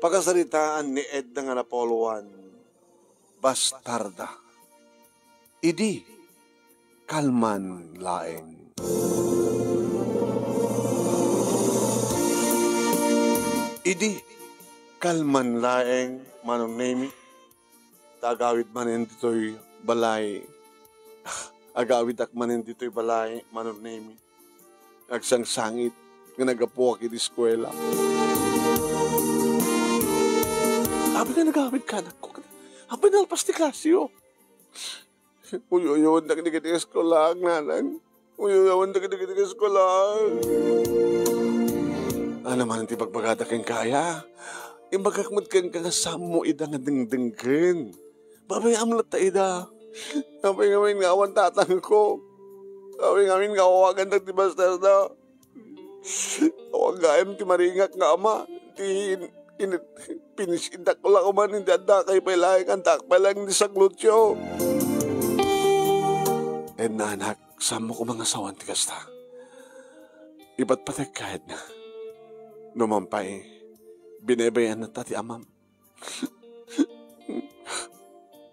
Pagkasalitaan ni Ed ng Anapoluan, bastarda. Idi, kalman laeng. Idi, kalman laeng, manong nemi. Tagawid manin dito'y balay. Agawid ak manin dito'y balay, manong nemi. Agsangsangit, nga nagapuwak iti eskwela. Abi nga nagawid ka na ko. Abi nalpas ti klasyo. Uyuyawan na kinikit ang eskola, nanang. Uyuyawan na kinikit ang eskola. Ano man ti pagbagada kang kaya? Imbagakmat kang kangasam mo idang dengdengken. Babay amlat ta ida. Babay ngamin nga awan tatang ko. Babay ngamin nga awagan na ti bastarda. Awag gayam ti maringak nga ama. Pinisindak ko lang man hindi anda kay pailaing antak pailaing ni Saglutyo. Nanak, samo ko mga sawan ti kasta. Iba't patek kahit na. Numampay, binebayan na tati amam.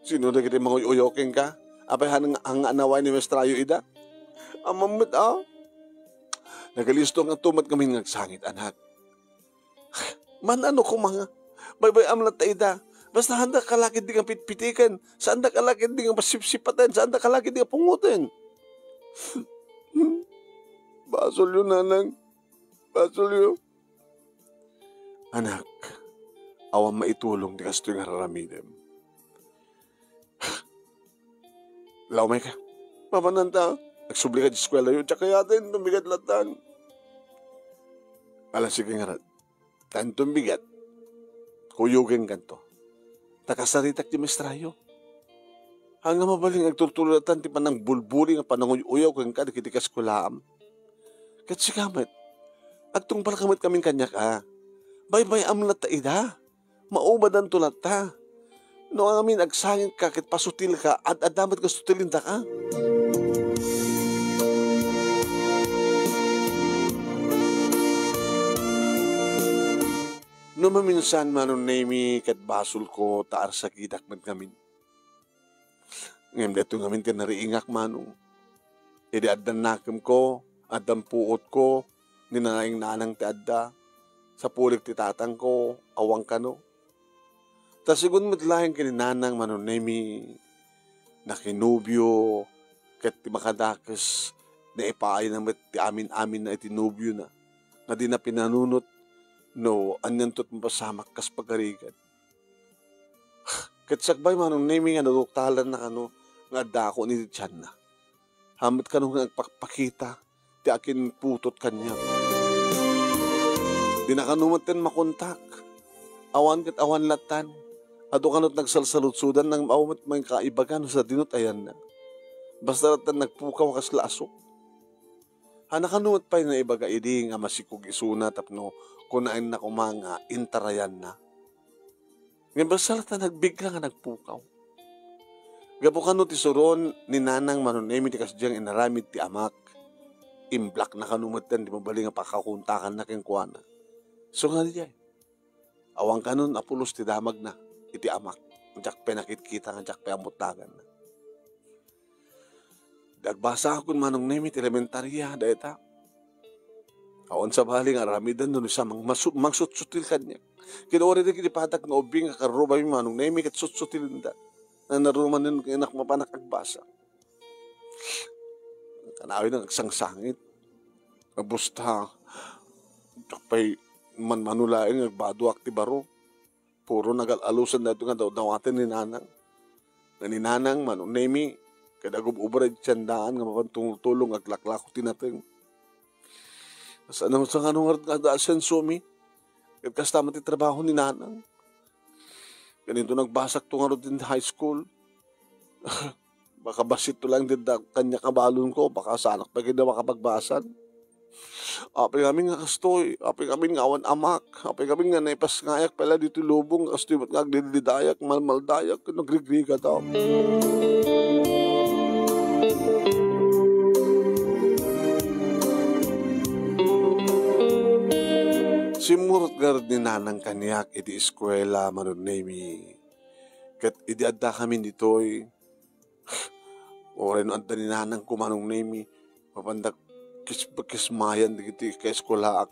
Sino na kita mga uyoking ka? Apay hanang ang anaway ni Mestrayo ida? Amamit Nagalisto nga tumat kami ngagsangit, anak. Man ano ko mga, bay amlat ta ida. Basta handa kalakid di kang pitpitikan, saan da kalakid di kang pasipsipatan, saan da kalakid di kang pungutin. Basol yun, nanang. Basol yun. Anak, awang maitulong di kasto yung hararamidem. Laumay ka. Mapananta, nagsubli ka di eskwela yun, tsaka yatin, tumigat latan. Alam, sige nga rat. Tantong bigat, kuyugin kanto. Takasaritak di Mestrayo. Hanggang mabaling agtutulatan ti panang bulbuli nga pananguyaw kang ka nakitikas kulaam. Kat si kamat, agtong pala kamit kanya ka. Bay-bay amlat ta ida. Maubadan tulat ta. No amin agsangin ka kit pasutil ka at adamat ka sutilin ta ka. No maminsan manon nemi kat basul ko taar sa kidak man kami. Ngayon dito ngamin tinariingak manong. Idi addan nakem ko, addan puot ko, ninanaing nanang ti adda, sa pulik ti tatang ko, awang kano. Tasigun matlaing kininanang manon nemi, nakinubyo, kat ti makadakas, na ipaay naman ti amin-amin na itinubyo na, nga di na pinanunot. No, anyan to't mapasamak kas pagkarigan. Katsakbay manong nemi nga naduktalan na kano nga dako ni tiyan na. Hamot kanong nagpakpakita ti akin putot kanya. Di na kanumatin makontak. Awan kat awan latan. Ado kanot nagsalsalutsudan ng maumat may kaibagan sa dinot ayan na. Basta latan nagpukaw kas lasok. Hanakanumat pa na ibaga idi nga masikog isuna tapno kunain na kumanga intarayan na. Ngayon basta latan nagbigla nga nagpukaw. Gapo kano ti suron ni nanang manunemi ti kasdyang inaramid ti amak. Imblak na kanumatan di mabali nga pakakuntakan na keng kuwana. So nga diya. Awang kanon apulos ti damag na iti amak. Njak penakit kita nga njak peamutagan na. Dagbasa ako manong nemi ti elementarya dayta. Awan sa bali nga ramidan nun isa mangsutsutil kanya. Kinori na kinipatak nga ubing nga karubay manong nemi kat sutsutilin da. Na naruman nun kainak mapanak agbasa. Kanawin ang agsangsangit. Abusta. Takpay manulaing agbaduak ti baro. Puro nagalalusan na ito nga daw-dawatin ni nanang. Na ni nanang manong nemi kadagub-ubra di tiyandaan nga mapantulong aglaklako tinating. Saan naman sa kanong nga sumi? Kastama ti trabaho ni nanang. Ganito nagbasak to nga din high school. Baka basit to lang din kanya kabalon ko. Baka sanak pa kita makapagbasan. Apay kami nga kastoy. Apay kami nga awan amak. Apay kami nga naipas ngayak pala dito lubong. Kastoy ba't nga agdididayak, malmaldayak. Nagrigriga daw. Simurot nga ni nanang kanyak, iti eskwela, manunemi. Kat idi adda kami ditoy. O rin adda ni nanang kumanong nemi. Papandak kismayan digiti ka eskwelaak.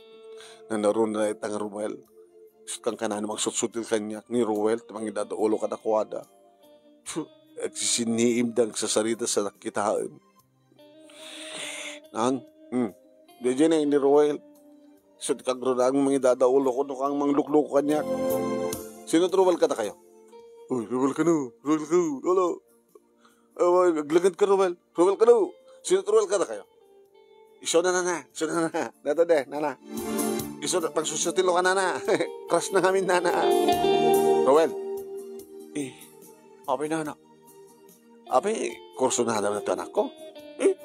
Na naroon na itang Ruel. Kang kanan magsutsutil kanyak ni Ruel. Tamang idadaulo ka na kuwada. Siniim dang sa sarita sa nakitaan. Nang, Diyan na ni Ruel. So, kagro na ang mga dadaulo ko, no kang manglukluk kanyak. Sino Ruel ka na kayo? Uy, Ruel ka no. Ruel ka no. Lolo. Aglagad ka, Ruel. Ruel ka no. Sino Ruel ka na kayo? Iso na. Iso na. Dato de, nana. Iso na, pagsusutilo ka, nana. Crush na kami, nana. Ruel. Ape na, anak. Ape, kurso na naman ito, anak ko.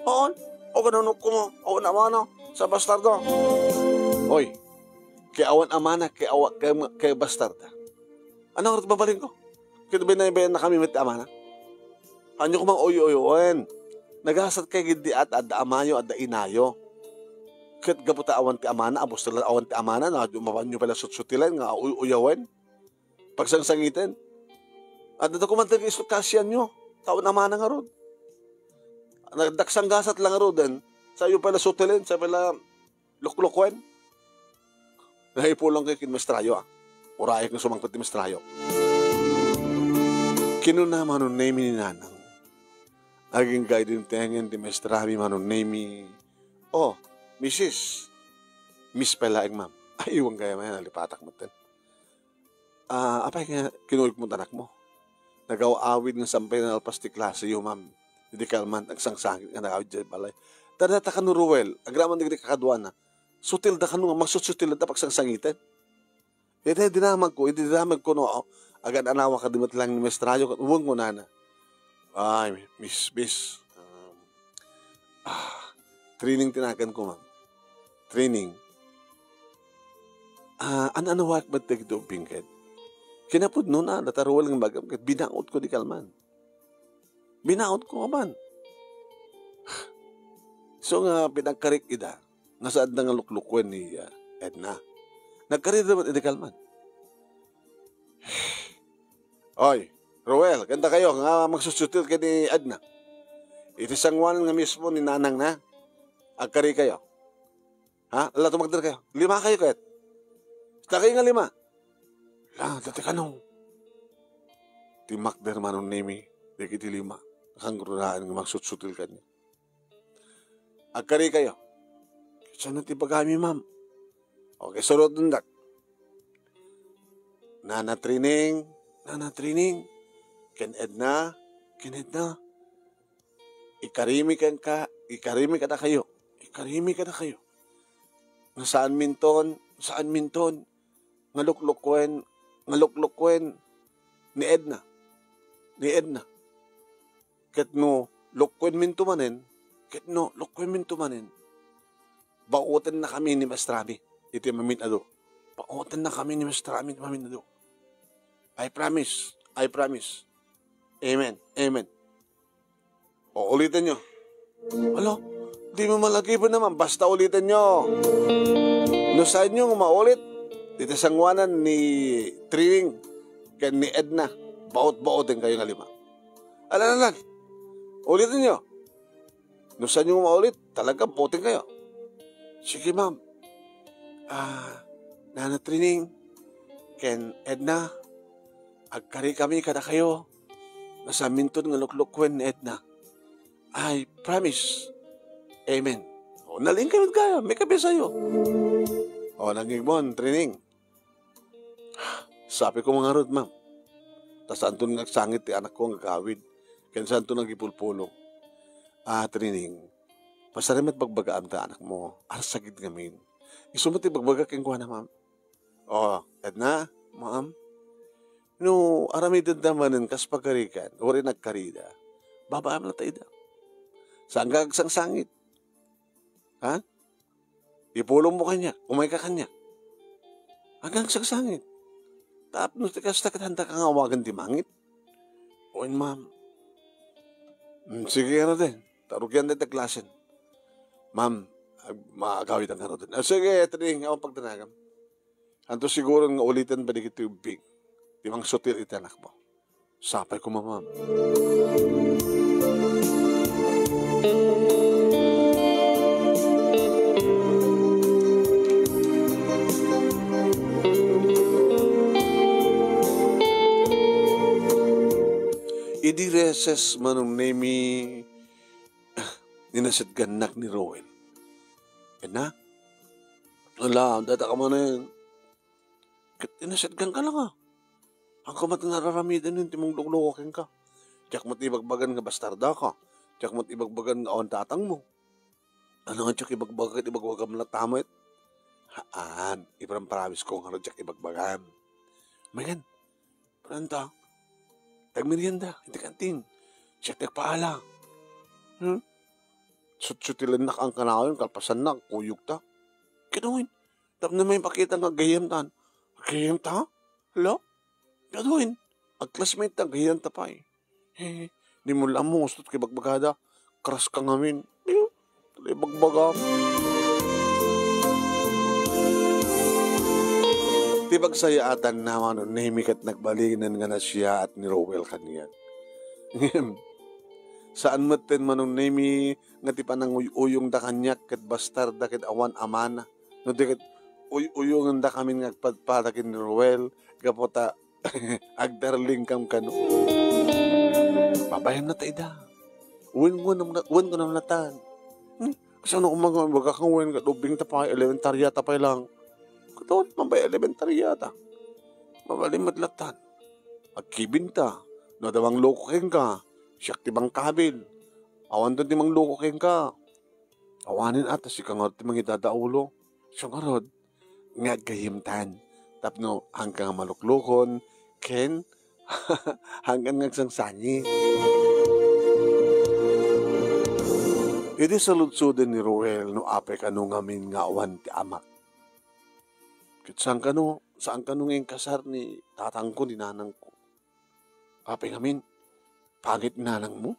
Oon. O ganun ko mo. O naman, no. Sa bastardo. Oy. Kay awan amana, kay bastarda. Anong oras babalin ko? Kaya binayabayan na kami mit amana. Anyo ko mang oyo-oyoan. Nagasat kay gindi at adda amayo, adda inayo. Kaya gaputa awan ti amana, abos tala awan ti amana, na dumapan nyo pala sutsutilan, nga uyawan. Pagsangsangitin. At dito kumantag isot kasyan nyo. Tawan amana nga rod. Nagdaksang gasat lang nga rod din. Sa'yo pala sutilin, sa'yo pala luklukwen. Nahipulang kay kinmestrayo Urayak na sumangpot ti mestrayo. Kinuna manon name ni nanang. Aging guiding tengen ti mestrami manon name. Oh, Miss pala ma'am. Ayuwang gaya man, nalipatak mo ten. Apay nga kinulik mo tanak mo. Nagaw-awid ng sampay na alpas ti klase yung ma'am. Hindi kalman, nagsangsangit nga nagawid dyan balay. Tadata ka no Ruel, agraman digdi kakadwa na. Sutil da ka no, magsutil da pagsangsangitin. Ito dinamag ko no, agad anawa ka dimot lang ni mestrayo, uwang mo na. Ay, miss, training tinakan ko ma'am. Training. Ano wak ba't tigdo bingked? Kinapod no na, dataruwal ng bagam, binaot ko di kalman. Binaot ko man. So nga, pinagkarik ida, nasaan na nga luklukwen ni Edna. Nagkarir naman ida kalman. Oy, Ruel, ganda kayo, nga magsusutil kayo ni Edna. Itisangwanan nga mismo ni nanang na. Agkari kayo. Ha? Lala tumagdar kayo. 5 kayo kahit. Sita kayo nga 5. Dati ka nung. Timakder manong nemi. Dikiti 5. Nakangururaan nga magsusutil ka niya. Agkari kayo. Saan natin pagkami, ma'am? Okay, surod nun dak. Nana training. Ken Edna. Ikarimi ka na kayo. Saan minton. Nga luklukwen. Ni Edna. Ket no, lukwen minto manen. Bautan na kami ni Mastrami. Ito yung maminado. Bautan na kami ni Mastrami. Maminado. I promise. Amen. O, ulitin nyo. Alo, di mo malagi pa naman. Basta ulitin nyo. No saan nyo maulit, dito sangwanan ni Trining kaya ni Edna. Baot-baotin kayo nga 5. Alam. Ulitin nyo. No saan nyo maulit, talaga botin kayo. Sige, ma'am. Nana Trining, Ken Edna, agkari kami kada kayo. Nasa minton nga luklukwen ni Edna. I promise. Amen. O, naling kayo kaya. May kabi sa'yo. O, nangingmon, Trining. Sabi ko mga rod, ma'am. Tas saan to nagsangit ti anak ko ang gagawid. Ken saan to nagipulpulong. Trining. Pasarimat bagbagaan ta anak mo. Arsagid ngamin. Isumati bagbaga keng kuha na, ma'am. O, Edna, ma'am. No, aramidin damanin kas pagkarikan. Uri nagkarida. Babaam na tayo da. Saan gagsang sangit? Ha? Ipulong mo kanya. Umay ka kanya. Hanggang sagsangit. Tapos tikas-takat handa kang awagan di mangit. Oin, ma'am. Sige na din. Tarugyan din klasen. Ma'am, maagawit ang karo din. Sige, Trining, ako pagtanagam. Anto siguro nga ulitan ba di kiti ubing. Di mang sutil iti anak mo. Sapay ko mamam. Idi reses manong nemi ninasit ganak ni Roel. Yan na. Wala, dada ka man na yan. Ninasit gan ka lang ah. Ang kamat nararamidan yun, timong luklukokin ka. Tiyak mo't ibagbagan nga bastarda ka. Tiyak mo't ibagbagan nga on tatang mo. Ano nga tiyak ibagbagan, ibagbagan na tamit? Haan, iparang promise ko nga tiyak ibagbagan. Mayan, paranta, tagmerienda, hindi kantin. Tiyak nagpaala. Sutilan na ang kanawin, kalpasan na, kuyog ta. Kinuhin, tap na may pakita nga gayam tan. Gayam ta? Hala? Kinuhin, ang classmate ta, gayam ta pa eh. Di mo lang mo, gustot kay bagbagada. Crush ka ngamin. Tuloy bagbaga. Tibag sayaatan naman, nahimikat nagbalinan nga na siya at ni Rowell kaniyan. Saan matin manong nemi nga ti panang uyong da kanyak ket bastarda ket awan amana. No di ket uyungan da kami nga agpadpadakin ni Rowell kapota agdarling kam kano. Babayan na tayo da. Uwin ko na natan. Kasi ano kumaga, baga kang uwin ka, dubing tapay, elementarya tapay lang. Katawan, mabay elementarya ta. Mabalim madlatan. Agkibinta, nadawang loko king ka. Siyak tibang kabil. Awan doon timang loko king ka. Awanin ata si kangarot timang idadaulo. Siya ngarod, nga gayimtan. Tapno, hanggang maluklukon, ken, hanggang ngagsangsanyi. Iti saludsuden ni Roel no apay kano ngamin nga awan ti amak. Kit saan kano ngayong kasar ni tatang ko, ni nanang ko. Apay ngamin, pangit nanang mo?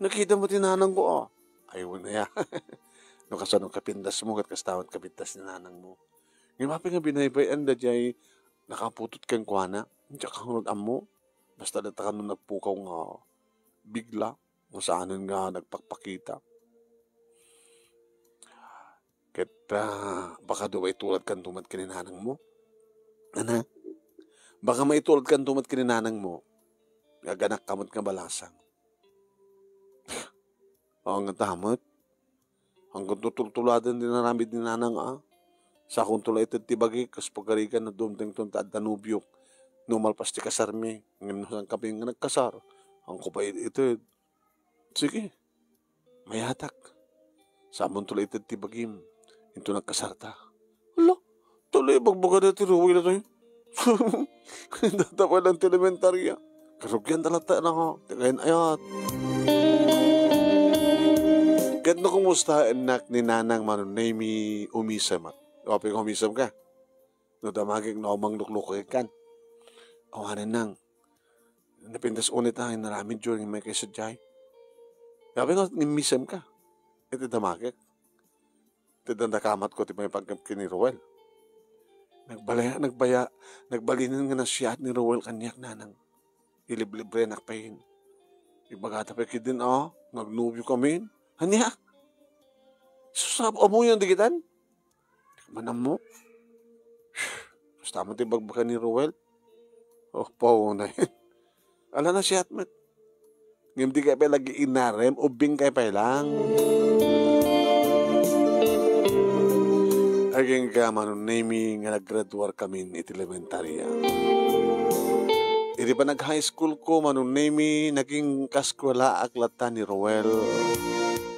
Nakita mo ti nanang ko ah. Ayaw na ya. No kasano kapindas mo kat kastawat kapindas ni nanang mo. Ngayon apay nga binaybayan da jay nakaputot kang kuana. Diya kang mo. Basta data ka nung nagpukaw nga bigla. Kung saan nga nagpakpakita. Ket baka daw ay tulad kan tumad kininanang mo. Ana? Baka may tulad kan tumad kininanang mo. Gaganak kamot nga balasang. Ang tamot. Hanggang tutultuladan din na namin din nanang Sa akong tulay ito tibagi, kas pagkarigan na dumting tuntad Danubyok. Numalpas ti kasarmi. Ngayon ang kaping nga nagkasar. Ang kupay ito. Sige. Mayatak. Sa amon tulay ito tibagim. Ito nagkasarta. Hala, tuloy bagbaga na tiruwi na tayo. Datapay lang elementarya. Karugyan talata na ko. Tikain ayat. Kahit na kumusta enak ni nanang manunay umisam at. Kapag umisam ka. No damagig na umang lukluk kan. Awanan nang. Napindas unit na naramid during may kaysadyay. Kapag nga umisam ka. Ito damagig. Nakamat ko ti may pagkapkin ni Rowel. Nagbalinan nga na siya at ni Rowel kanyak nanang. Iliblibre nakpahin. Ibagata pa kidin nagnubyo kami. Hanya? Susab mo yung digitan? Manam mo? Basta mo ti bagbakan ni Rowel? Pao na yun. Ala na siya at mat. Ngayon di kayo pa lagi inarem, ubing kayo pa lang. Aging ka manunay nga nag-graduar kami iti elementarya. Iti pa nag-high school ko, manunay naging kaskwala aklata ni Rowel.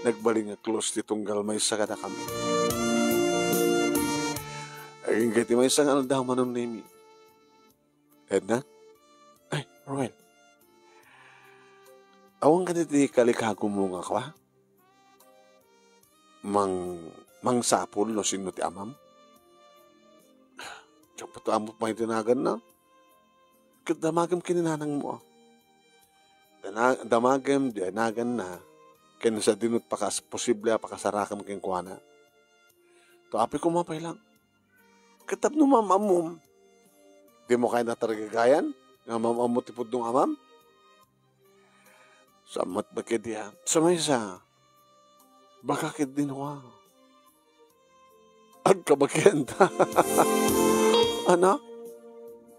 Nagbaling nga close ti tunggal may sa kada kami. Aging kati may isang daw manunay Edna? Ay, Rowel. Awang ka ti kalikago mo nga ka? Mang sapol no sino ti amam? Tsaka pato amot pa itinagan na. Damagam kininanang mo. Damagam di anagan na. Kaya sa dinut pakas posible pakasarakam keng kuana. To api ko mapay lang. Katap no mamamom. Di mo kaya nataragagayan? Nga mamamot tipod nung amam? Samat ba kaya samay sa baka kid din wa. Ag kabakyan ta. Ano?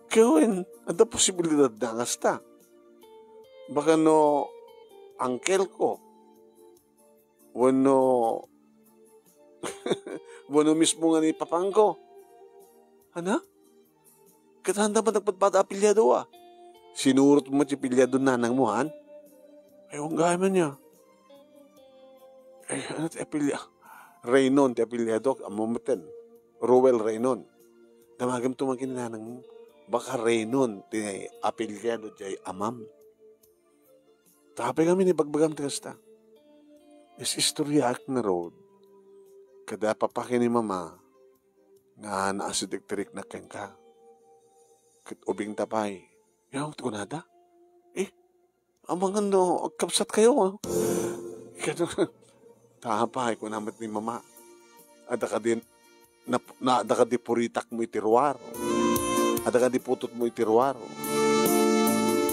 Kawin, ada posibilidad na ngasta. Baka no, angkel ko, wano, wano mismo nga ni papangko. Ano? Katanda ba nagpatpata apilyado ah? Sinurot mo si pilyado nanang mo, han? Ay, huwag gaya man niya. Ay, ano ti apilya? Raynon, ti apilyado, amumuten. Rowel Raynon. Damagam tumangkin nanang mo. Baka Raynon, ti apilyado, jay amam. Tapi kami ni bagbagam ti kasta. Is istoryak na road. Kada papakin ni mama, nga naasidik-tirik na kengka. Kit ubing tapay. Yaw, ito nada? Amang ano, kapsat kayo. Kaya tapay ko naman ni mama. Ada ka din, ada ka di puritak mo itiruar. Ada ka di putot mo itiruar.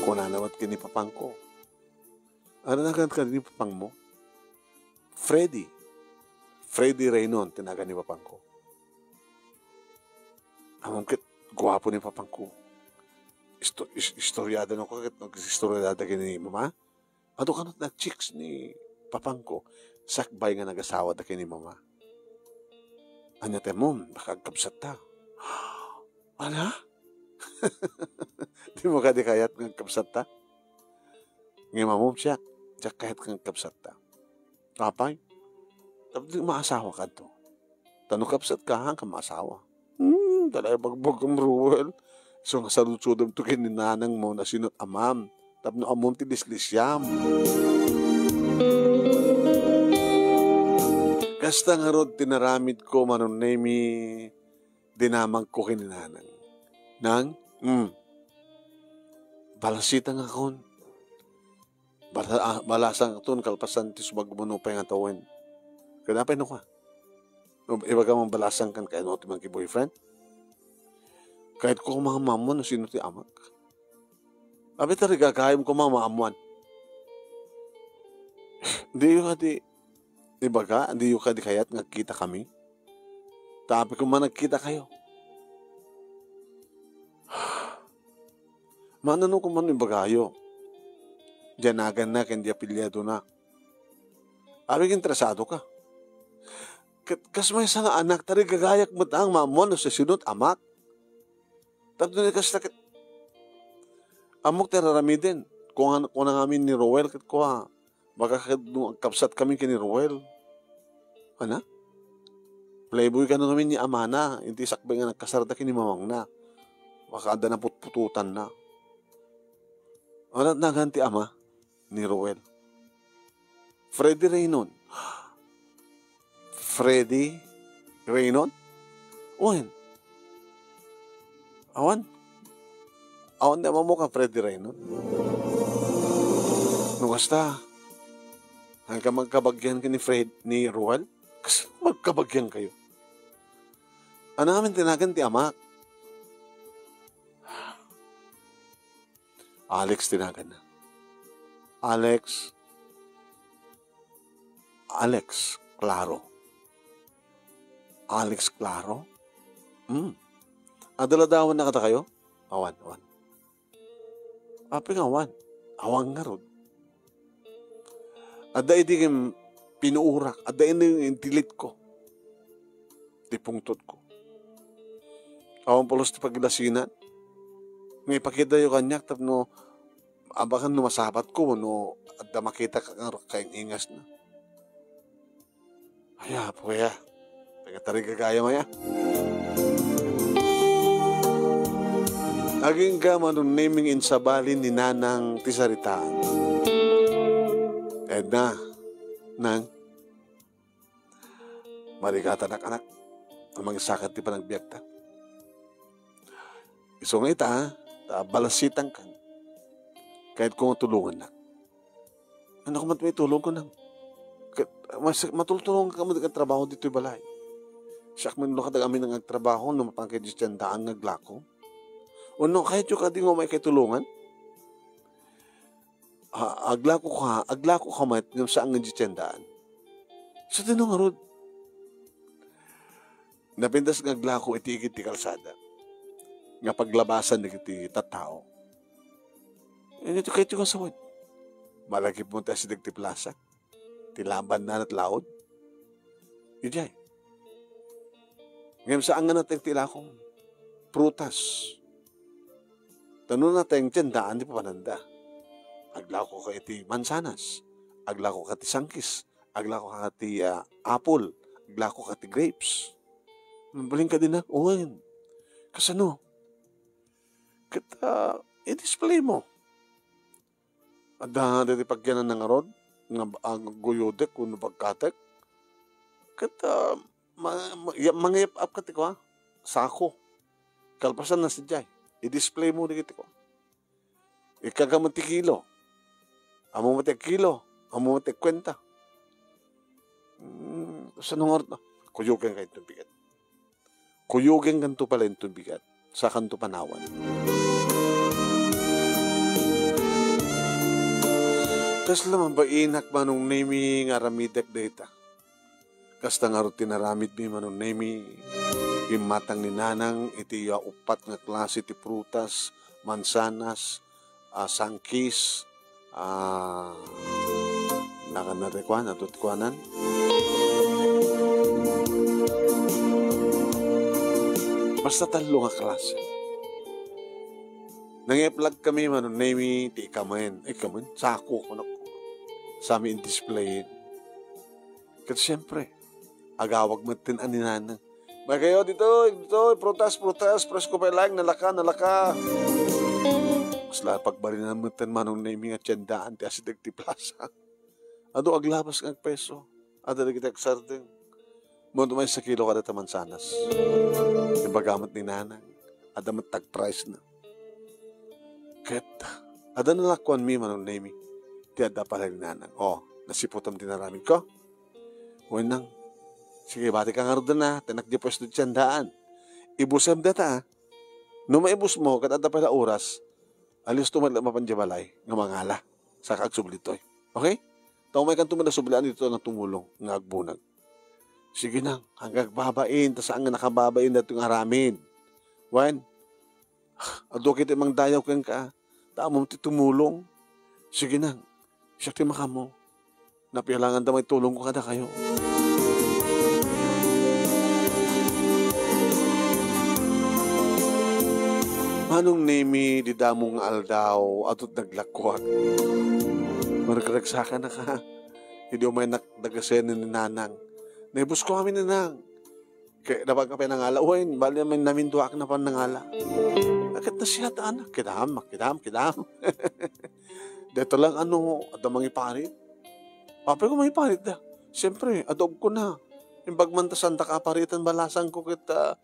Kung nanawat ka ni papangko. Ano na ka ni papang mo? Freddy Raynon, tinaga ni papangko. Amang kit, guwapo ni papangko. Istoryada no ko, nag-istoryada ka ni mama. Ato ka na chicks ni papangko. Sakbay nga nag-asawa da ni mama. Anya te mom, nakagkabsat ta. Ano? Di mo ka di kayat ng kabsat ta? Ngayon mamom siya, siya kahit kang kabsat ta. Tapay, tapos maasawa ka to. Tanong kapsat ka, hang ka maasawa. Talay bagbog ang ruwel. So nga saludsudom to kininanang mo na sinot amam. Tapos no amom ti dislisyam. Kasta nga rod tinaramid ko manunemi dinamang ko kininanang. Nang, balasita nga kon. Balasang ito, kalpasan ti sumagmunupay nga tawin. Kanapay no ka? Iba ka mong balasang kan kaya no ti mga boyfriend? Kahit ko mga mamon, sino ti amak? Abi talaga, kahit ko mga maamuan. Hindi yung kadi, iba ka, hindi yung kadi kaya't nagkita kami. Tapi kung man nagkita kayo. Manano kung man yung bagayo. Diyanagan na, kendi apilyado na. Abi interesado ka. Kas may isang anak, tari gagayak mo ang mamon sa sinut amak. Tapos na kastakit. Amok terarami din. Kung na ngamin ni Rowel, kat ko ha. Baka kapsat kami kini Rowel. Ano? Playboy ka na namin ni Amana. Hindi sakbay nga nagkasarda kini mamang na. Baka ada na putpututan na. Ano naganti ama ni Rowel? Freddy Raynon. Freddy Raynon? Owen. Awan na mo ka Freddy Raynon. Nung basta, hanggang magkabagyan ka ni Rowel, kasi magkabagyan kayo. Ano namin tinagan ti ama? Alex tinagan na. Alex Claro. Alex Claro? Adaladawan na kata kayo? Awan. Aping awan. Awang nga rod. Ada iti kim pinuurak. Ada ini yung tilit ko. Tipungtot ko. Awan polos ti paglasinan. May pakita yung kanyak. Tapno, abakan no masabat ko. No, ada makita ka kayong ingas na. Aya, po ya. Tagatari ka kaya maya. Aging ka manong naming insabalin ni Nanang Tisaritaan. Edna, nang marikata anak-anak, ang mga sakat di pa nagbiyak ta. Iso nga ita, balasitang ka. Kahit kung tulungan na. Ano kung may tulong ko na? Matulungan ka mo trabaho dito yung balay. Siya man no kadag amin ng agtrabaho, no mapangkay di tiyandaan naglako. Uno, kahit yung kading mo may kitulungan, aglako ka mat, yung saan nga di tiyandaan. Sa tinong arod, napindas ng aglako iti igit ti kalsada. Nga paglabasan na iti tatao. Ito kahit yung kasawad. Malaki po tayo si Dagti Plaza. Tilaban na at laod. Ijay. Ngayon saan nga natin tilakong prutas. Tanong natin tiyandaan di pa pananda. Aglako ka iti mansanas. Aglako ka iti sangkis. Aglako ka iti apple. Aglako ka iti grapes. Mabaling ka din na. Uwan. Kasano? Kita i-display mo. At dati pagyanan ng arod. Ang guyodek kung pagkatek. Kita mangayap up ka tiko ha. Sako. Kalpasan na si Jai. I-display mo dito ko. Ikagamati kilo. Amo mati kilo. Amo mati kwenta. Sa nung orto. Kuyugan ka itong bigat. Kuyugan kanto pala itong bigat. Sa kanto panawan. Kas laman ba inak manong nami nga ramidek data. Kasta nga rutin naramid mi manong nami imatang ni nanang iti upat nga klase ti prutas, mansanas, sangkis, nakanarekuan, natutkuanan. Basta talo nga klase. Nangiplag kami manong nami ti ikamen. Ikamen, sako ko na ko. Sa amin display. Kasi siyempre, agawag matin ani nanang. May kayo dito, prutas, presko pa lang, nalaka. Mas pagbarin na matin manong nami nga tiyandaan ti asi Dagti Plaza. Ado aglabas ng peso. Ado na kita kasardeng. Mundo may sa kilo kada tamansanas. Yung bagamat ni nanang. Adamat tag-price na. Ket, ada na lakuan mi manong nami. Ti ada pala ni nanang. Nasiputam tinaramid ko. Wenang. Sige, bati ka nga rin na. Tinakdi pwesto tiyandaan. Ibusam data. No maibus mo, kat ada pala oras, alis tumadla mapanjabalay nga mangala sa kagsublitoy. Okay? Taong may kanto man na sublaan dito ng tumulong nga agbunag. Sige nang, hanggang babain, tas ang nakababain na itong aramin. Wan, ado kita mang dayaw kang ka, taamom ti tumulong. Sige nang, siya ti makamo. Napialangan damay tulong ko kada kayo. Manong nemi di damong aldaw atot naglakwag. Maragsakan na ka. Hindi umay nagdagasen ni nanang. Naibus ko kami nanang. Kaya dapat ka pinangala. Uy, bali namin naminduak na pa nangala. Bakit na siya taan? Kidam. Dito lang adamang iparit. Papa ko may iparit na. Siyempre, adob ko na. Yung bagmantasan takaparitan balasan ko kita.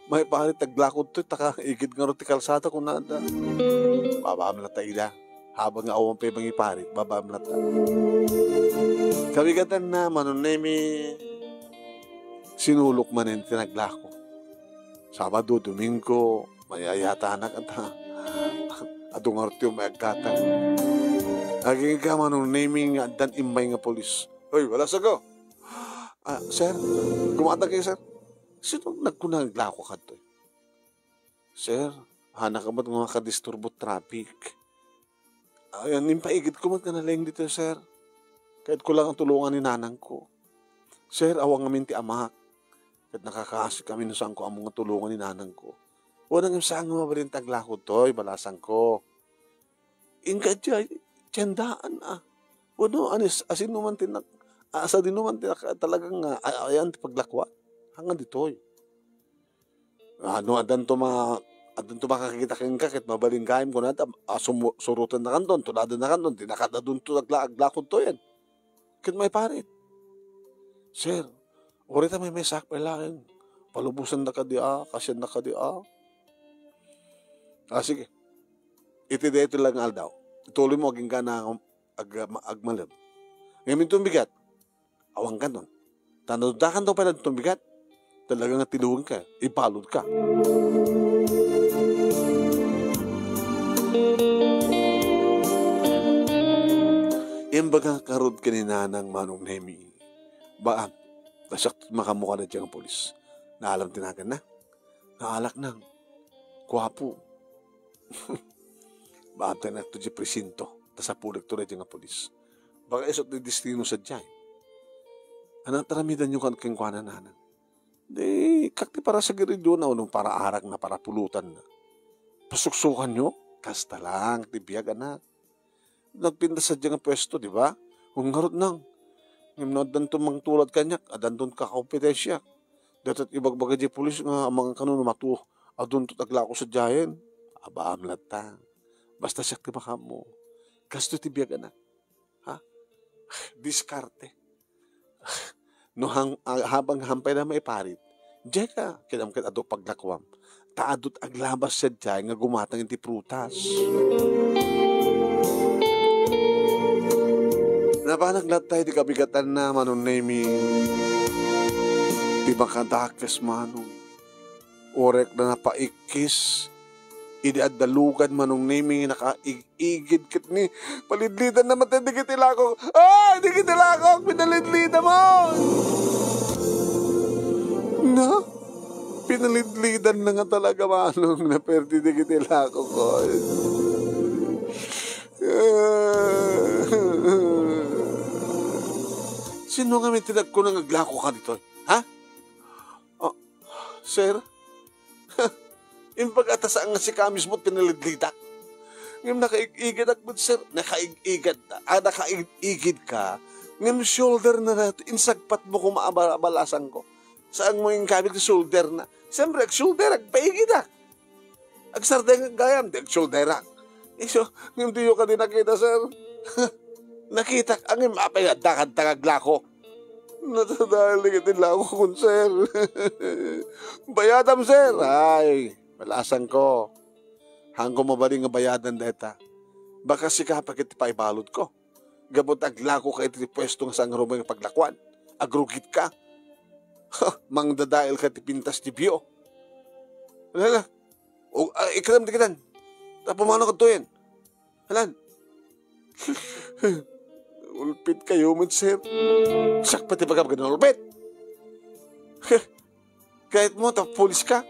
May parit taglakot to, taka-igid nga rin ti kalsata kung nada. Babaam na ta ila. Habang nga awang pa ibang iparit, babaam na ta. Kabigatan na, manunemi, sinulok man yung tinaglako. Sabado, Domingo, may ayatanak at adong arti yung may agkatan. Aging ka manunemi nga dan imay nga polis. Hoy, wala sago. Sir, kumatag kayo, sir. Sino nagkunang-glako ka to? Sir, hana ka ba't mga kadisturbo traffic? Ayan, impaigit ko mat ka na lang dito, sir. Kahit ko lang ang tulungan ni nanang ko. Sir, awang amin ti amak. Kahit nakakaasik kami na saan ko ang mga tulungan ni nanang ko. Walang yung saan nga mabalin taglako to, balasan ko. Inga dyan, tiyandaan Wano, asin naman asa din naman talagang ayan paglakwa. Hanggang ditoy. Adan to makakita kang kakit, mabaling kaim ko na surutan na kanton, tuladan na kanton, tinakada dun to aglakod to yan. Kit may parit. Sir, orita may sakpay lang. Palubusan na ka di kasyan na ka di sige. Iti dito lang aldaw. Ituloy mo, aging ka na agmalab. Ngayon itong bigat, awang ka nun. Tanadudakan to pala itong bigat. Talaga nga tiluhin ka, ibalod ka. Imbaga karod kanina ng Manong Nemi. Baan, nasak makamukha na diyang polis. Naalam tinagan na. Naalak nang. Kwapo. Baan tayo na ito di presinto. Tasapulag to na diyang polis. Baka isot na destino sa dyan. Anong taramidan yung kang kwanan na. Di, kakti para sa giridyo na unong para arak na para pulutan na. Pasuksukan nyo, kasta lang, tibiyag anak. Nagpinda sa diyang pwesto, di ba? Kung harot nang, ngayon mang tulad kanyak, adan doon kakompetensya. Datat ibagbaga di pulis nga mga kanuno matu, adun to tagla ko sa diyan. Aba amlat ta. Basta siya ti mo. Kasto ti biyaga na. Ha? Diskarte. No habang hampay na maiparit, diya ka, kinamkit ato paglakwam. Taadot aglabas sa diyan nga gumatang iti prutas. Napanaglat tayo di kabigatan na Manong Nemi. Di makadakes manong. Orek na napaikis. Idi addalugan Manong Nemi nakaigid kit ni palidlidan na mati di kitilakok. Ay! Di kitilakok! Pinalidlidan mo! Na? Pinalidlidan na nga talaga Manong na perdi di kitilakok ko. Sino nga may tinag ko nang aglako ka dito? Ha? Oh, sir? Yung pag-atasaan nga si kamis mo't pinalidlidak. Ngayon nakaigid ako, sir. Nakaigid ka. Ngayon shoulder na nato. Insagpat mo kung maabalasan ko. Saan mo yung kabig sa shoulder na? Siyempre, shoulder, agpaigid ak. Agsardeng gayam, shoulder ak. So, hindi yung ka din nakita, sir. Nakita ang mapay dakad tagaglako. Natadalig itin lang ako kun, sir. Bayadam, sir. Ay, malasan ko. Hanggang mabaling nga bayadan deta. Baka si kapag iti paibalod ko. Gabot aglako ka iti pwesto nga sang rumay paglakwan. Agrugit ka. Mang dadail ka ti pintas ti biyo. Wala. Ikadam di kitan. Tapumano ka to yan. Halan. Ulpit kayo man, sir. Sakpat ipagab ka na ulpit. Kahit mo, pulis ka.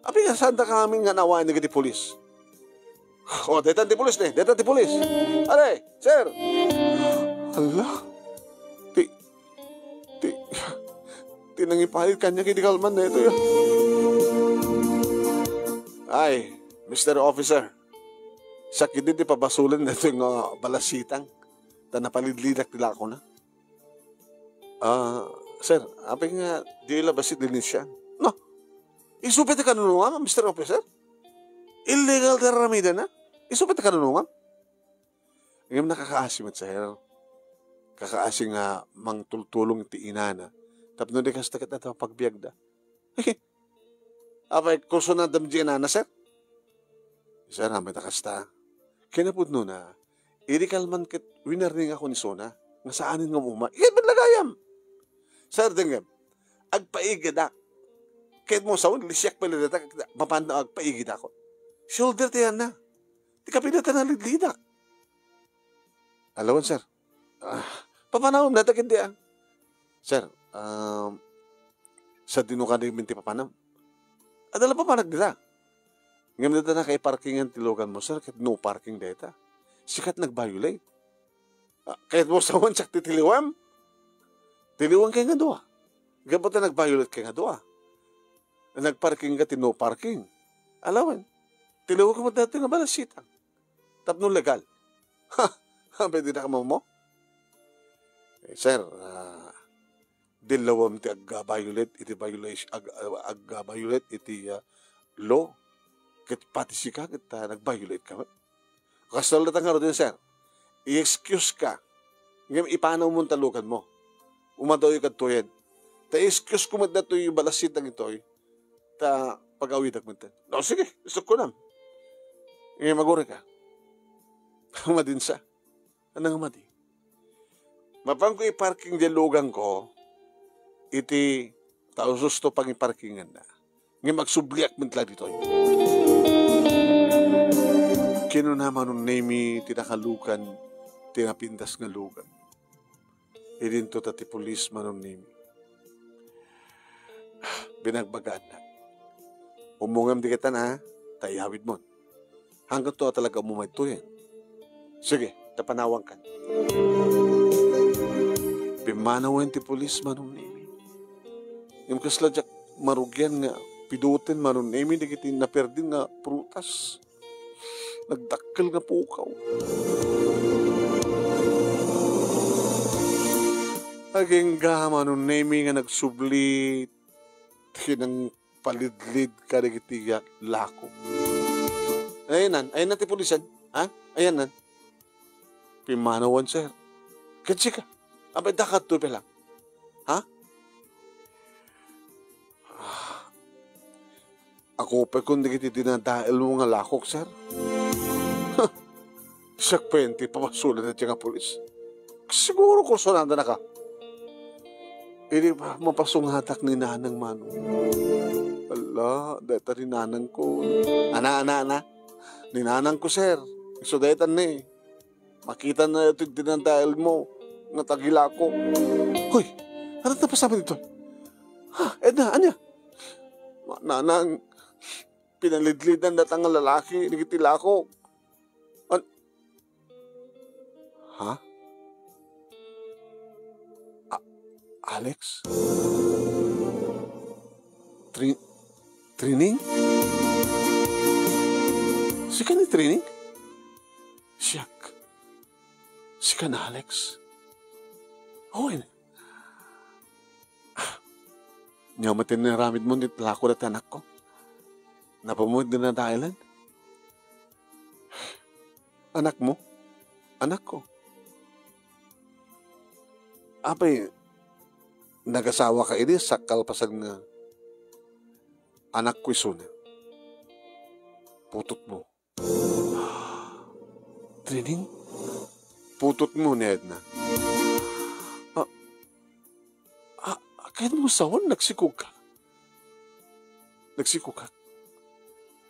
Abi nga, saan ka kami nga nawain na gati pulis? O, detan ti pulis ne. Detan ti pulis. Are, sir. Hala. Tinangipalit kanya kitikalman na ito yan. Ay, Mr. Officer. Sakit din pabasulan na ito yung balasitang. Ta napalidlidak nila ako na. Sir, apay nga, di labasit din siya. No, isupit ka kanunungan, Mr. Officer? Illegal taramida na? Isupit ka kanunungan? Ngayon nakakaasim at sir. Kakaasim nga mang tultulong iti inana. Tapno di kas takat na ito pagbiag da. Apay, kurso na damdi inana, sir? Sir, hamay nakasta. Kinapod no na, irikal man kit winarning ako ni Sona, nga saanin nga uma, ikan lagayam. Sir, denggam, agpaigidak. Kahit mo sawon, lisyak pala data, mapanda agpaigid ako. Shoulder tayan na. Di ka pinata na lidlidak. Alawan, sir. Papanawam na, takindi ah. Sir, sa dinukan ng minti papanam. Adala pa panag nila. Ngayon na kay parkingan tilogan mo, sir, kahit no parking data. Sikat nag-violate. Kahit mo sawan siya titiliwam. Tiliwam kayo nga doa. Gabot na nag-violate kayo nga doa. Nag-parking ka, no parking. Alawan, tiliwam ka mo dati nga balasitang. Tapno legal. Ha, pwede na ka mo? Sir, dilawam ti ag-violate, iti violation, ag-violate, iti law. Kit pati si ka, nag-violate ka. Kasalat ang din, sir. I-excuse ka. Ngayon, ipanaw mo talukan mo. Umadoy ka to yan. Ta-excuse ko mat na to yung balasit ng ito. Ta pag-awid ak mat. No, sige. Gusto ko nam. Ngayon, maguri ka. Madin sa. Anong madi? Mapang ko i-parking dialogan ko, iti Tao susto pang iparkingan na. Nga magsubliak man tala dito. Kino naman nung name tinakalukan, tinapindas nga lugan. Idinto tati pulis man nung name. Binagbagaan na. Umungam di kita na, tayawid mo. Hanggang to talaga umumay to yan. Sige, tapanawang ka. Pimanawan ti pulis man nung name. Yung kasladyak marugyan nga, pidutin man nung name, di kita naperdin nga prutas. Nagdakkel nga pukaw. Aging gama nung name nga nagsubli, tinang palidlid ka na kitiyak lako. Ayan na ti pulisan. Ha? Ayan na. Pimanawan, sir. Katsi ka. Abay, dakat to lang. Ha? Ako pa kung di kiti dinadahil mo nga lakok, sir. Siyak 20, papasulan na siya nga polis. Siguro kung sunanda na ka. Hindi pa mapasunghatak ni nanang mano. Ala, deta ni nanang ko. Ana. Ni nanang ko, sir. So, detan na eh. Makita na ito yung dinadahil mo. Natagila ko. Hoy, ano na pasabi dito? Ha, Edna, anya? Nanang, pinalidlidan na tang lalaki, nagitila ko. Ha? Alex? Training? Si ka ni training? Siyak. Si ka na, Alex? Oo, yun. Nyamatin na ramid mo, nitla ko na tanak ko. Napamud din na Thailand. Anak mo? Anak ko. Apay, nagasawa ka ini, sakal pasag na anak ko isuna. Putot mo. Training? Putot mo ni Edna. Kahit mo sawan, nagsikog ka.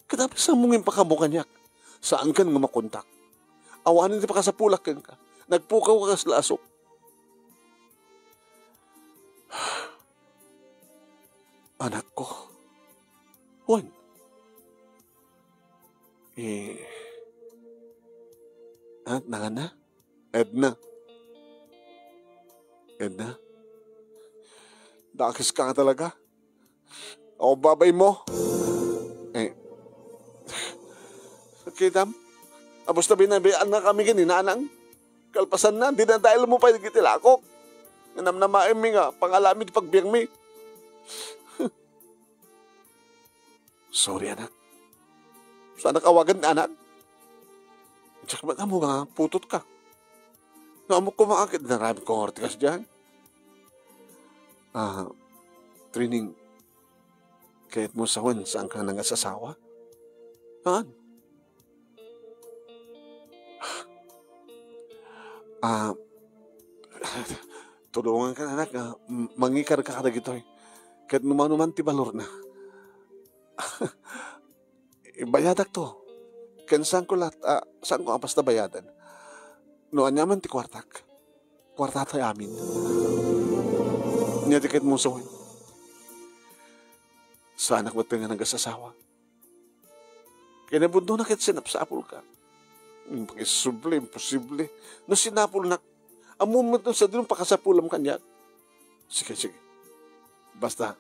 Kadabi sa mungin pa ka mo kanyak. Saan ka nga makontak? Awanin di pa ka sa pulak ka. Nagpukaw ka sa lasok. Anak ko. Juan. Nangan na? Edna. Dakis ka nga talaga. Ako babay mo. Kitam. Abos na binabayaan na kami ganinanang. Kalpasan na. Di na dahil mo pa itigilakok. Nanamnamain mi nga. Pangalamid pagbiyang mi. Sorry, anak. Sana kawagan, anak. Tsaka ba't mo nga, putot ka. Nga mo kumakit, narami kong ortikas dyan. Training, kahit mo sawan, saan ka nangasasawa? Haan? Tulungan ka, anak. Mangikar ka kada gito. Kahit numan ti balor na. Bayadak to. Saan ko apas na bayadan? Noan naman ti kwartak. Kwartat ay amin. Niya tikit mo sawin. Sa anak mo nga nagasasawa. Kinabundo na kit sinapsapol ka. Imposible. No sinapol na. Amumot nun sa dinong pakasapulam kanya. Sige. Basta,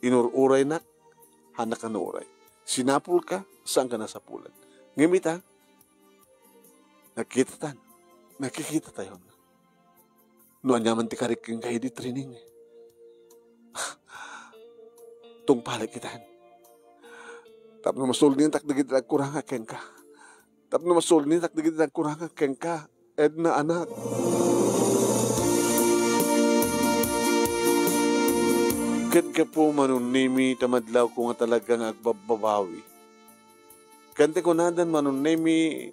inururay na, hanak ka na uray. Sinapul ka, saan ka nasapulan. Ngamit ha, nakikita tayo na. Noon naman ti karik yung kayo di training. Tung palag kitaan. Tap na masul ni takdagit na kuranga ken ka. Edna anak. Kat ka po manunimi tamadlaw ko nga talagang agbababawi. Kante ko nadan manunimi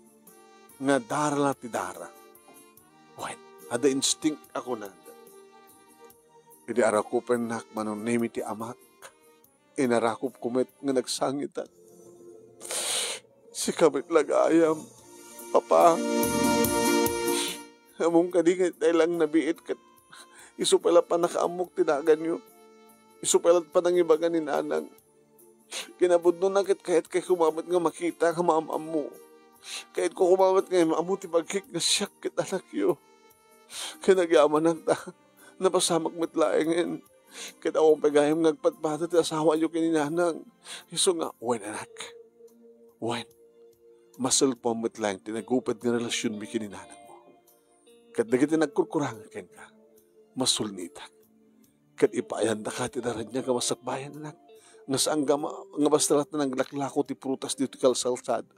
nga dara ti dara. Wait, ada instinct ako nadan. Idi arakupen nak manon name iti amak. Inarakop kumit nga nagsangitan. Si kamit lagayam, Papa. Among kadingit ay lang nabiit kat iso pala pa nakaamok tinagan nyo. Iso pala pa nang ibagan ni nanang. Kinabud nun nakit kahit kay kumamit nga makita ka mamam mo. Kahit ko kumamit nga maamu ti pagkik nga siyak kit anak yo. Kinagyaman ta. Napasamak mitlaengin. Kahit akong pagayam ngagpatbata ti asawa yo kininanang. Iso nga, wen anak. Wen. Masal po mitlaeng tinagupad nga relasyon mi kininanang mo. Kat dagiti nagkurkurangan ken ka. Masulnitak. Kat ipayan da ka tinaran niya ka masakbayan anak. Nga saan nga bastalat na naglaklako ti prutas dito kalsalsada.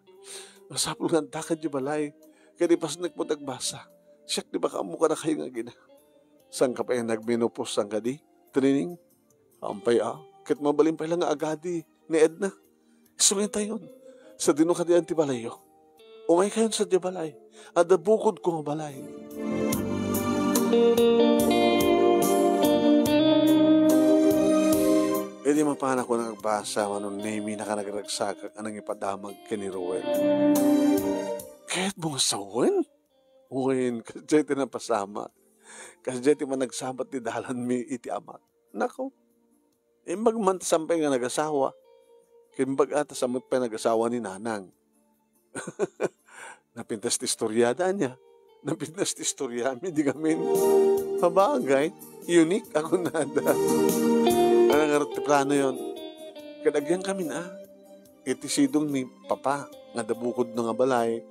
Nga sapul nga dakad di balay. Kat ipas nagpadagbasa. Siyak di ba ka na kayo nga gina. Saan ka pa yung nagminupos sang ka di? Training? Ampay Kat mabalim pa lang nga agadi ni Edna. Isungin tayo yun. Sa dino ka di antibalayo. Umay kayon sa di balay. Ada bukod ko nga balay. Hindi mapana ko nagbasa manon name na ka nagragsakak anang ipadamag kini Ruel. Kahit mo sawen? Uwin, kasi ti napasama. Kasi ti man nagsabat ti dalan mi iti amat. Nako, imbag man sampay nga nagasawa. Kimbag ata samot pa nagasawa ni nanang. Napintas ti istoryada niya. Napintas ti istorya mi, di gamin. Pabagay, unique ako nada. Anong nga ti plano yun? Kadagyan kami na. Iti sidong ni Papa, nga dabukod na nga balay,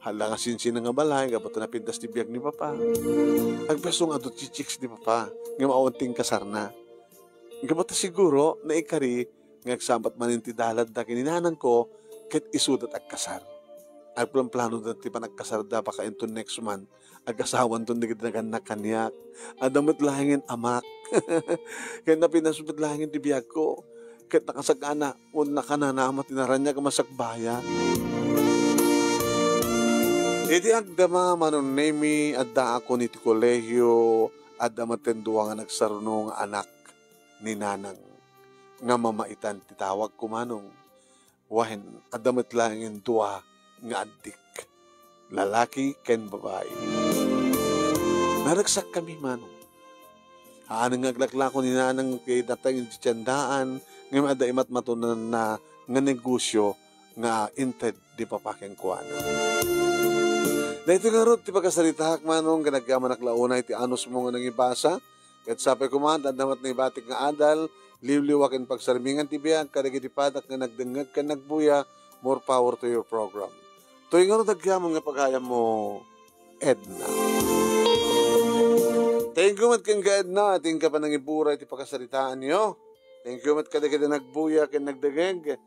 hala nga sinsin nga balay, kapato napintas ti biyag ni Papa. Agpeso nga doon chichiks ni Papa, nga maunting kasarna. Kapato siguro, na ikari, nga agsambat manin ti dalad na kininanang ko, ket isudat agkasar. Ay plano na ti panagkasar da baka into next month, agasawan to nagit na kanyak, adamot lahingin amak. Kaya napinasupit lahingin ti biyag ko, ket nakasagana, un nakananamat tinaranya ka masakbayan. Iti agdama manon nemi adda ako niti kolehyo adda matendua nga nagsarno nga anak ni nanang nga mamaitan ti tawag ko manong wahen adda matlangin dua nga addik lalaki ken babae. Naragsak kami manong. Anang aglaklako ni nanang kay datang ti tiyandaan nga adda imat matunan na nga negosyo nga inted di papaken kuana. Na ito nga ron, ti pagkasalita manong, ganagyaman naklauna, iti anos mo nga nangibasa, kat sapay kumahan, damat na ibatik nga adal, liwliwakin pagsarmingan ti biyag, karagitipadak nga nagdengag ka nagbuya, more power to your program. Ito nga ron, nagyamon nga pagayam mo, Edna. Thank you mat kang Edna, ating ka pa nang ibura, iti pagkasalitaan niyo. Thank you mat kadagada nagbuya, kan nagdengag,